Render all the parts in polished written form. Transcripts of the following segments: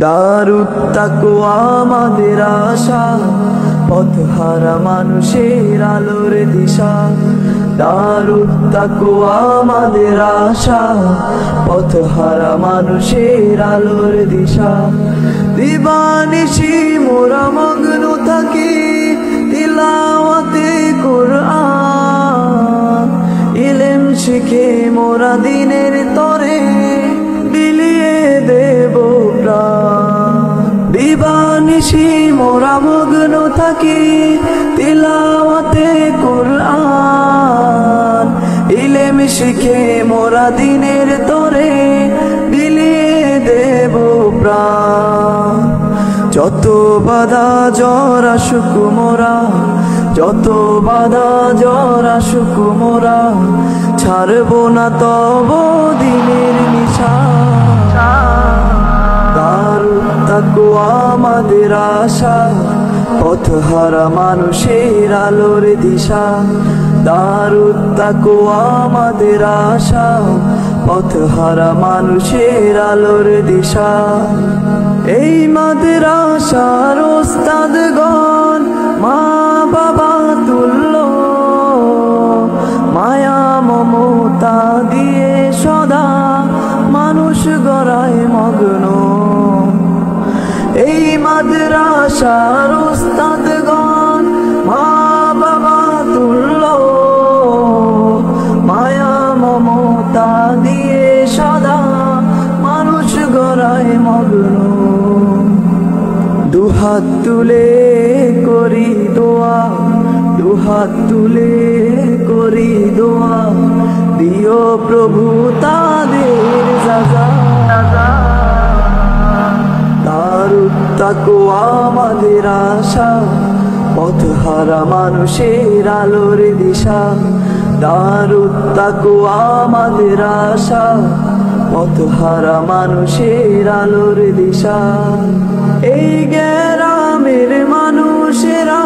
দারুত তাকওয়া আমাদের আশা, পথহারা মানুষের আলোর দিশা। দারুত তাকওয়া আমাদের আশা, পথহারা মানুষের আলোর দিশা। দিবানিশি মোরা মগ্ন থাকি তিলাওয়াতে কুরআন, ইলম শিখে মোরা দিনের তরে বিলিয়ে দেব প্রাণ। দিবানিশি মোরা মগ্ন থাকি তিলাওয়াতে কুরআন, ইলম শিখে মোরা দিনের তরে বিলিয়ে দেব প্রাণ। যত বাধা জ্বর আসুক মোরা, যত বাধা জ্বর আসুক মোরা, ছাড়বো না তব দিনের নিশা। দারুত তাকওয়া আমাদের আশা, পথহারা মানুষের আলোর দিশা। দারুত তাকওয়া আমাদের আশা, পথহারা মানুষের আলোর দিশা। এই মাদ্রাসার ওস্তাদগণ মা বাবা তুল্য, মায়া মমতা দিয়ে সদা মানুষ গড়ায় মগ্ন। এই মাদ্রাসার ওস্তাদগণ মা বাবা তুল্য, মায়া মমতা দিয়ে সদা মানুষ গড়ায় মগ্ন। দুহাত তুলে করি দোয়া, দুহাত তুলে করি দোয়া, দিও প্রভু তাদের যাজা। দারুত তাকওয়া আমাদের আশা, পথহারা মানুষের আলোর দিশা। দারুত তাকওয়া আমাদের আশা, পথহারা মানুষের আলোর দিশা। এই গ্রামের মানুষেরা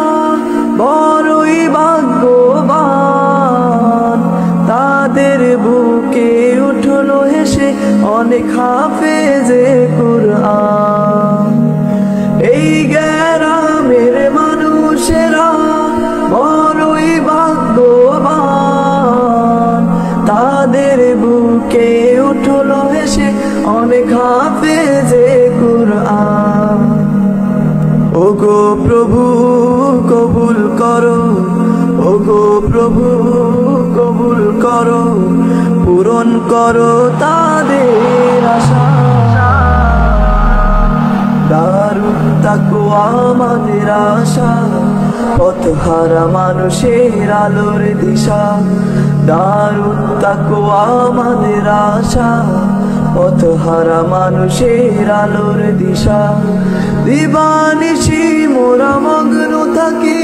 বড়ই ভাগ্যবান, তাদের বুকে উঠলো হেসে অনেক হাফেজে কুরআন। এই গ্রামের মানুষেরা বড়ই ভাগ্যবান, তাদের বুকে উঠলো হেসে অনেক হাফেজে কুরআন। ওগো প্রভু কবুল করো, ওগো প্রভু কবুল করো, পূরণ করো তাদের আশা। দারুত তাকওয়া আমাদের আশা, পথহারা মানুষের আলোর দিশা। দারুত তাকওয়া আমাদের আশা, পথহারা মানুষের আলোর দিশা। দিবানিশি মোরা মগ্ন থাকি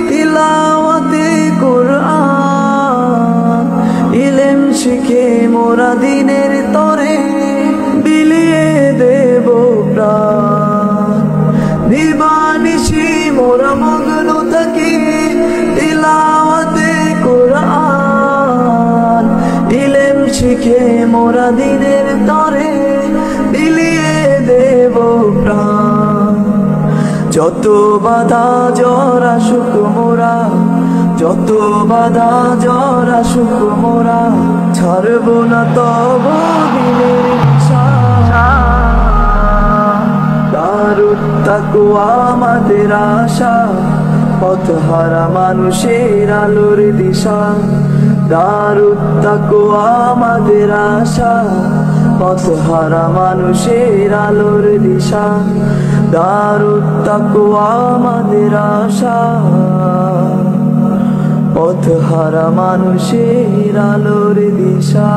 তিলাওয়াতে কুরআন, ইলম শিখে মোরা দিনের তরে বিলিয়ে দেব প্রাণ। দিবানিশি মোরা মগ্ন থাকি তিলাওয়াতে কুরআন, ইলম শিখে মোরা দিনের তরে বিলিয়ে দেব প্রাণ। যত বাধা জ্বর আসুক মোরা, যত বাধা জ্বর আসুক মোরা, ছাড়বো না তব দিনের নিশা। দারুত তাকওয়া আমাদের আশা, পথহারা মানুষের আলোর দিশা। দারুত তাকওয়া আমাদের আশা, পথহারা মানুষের আলোর দিশা। দারুত তাকওয়া আমাদের আশা, পথহারা মানুষের আলোর দিশা।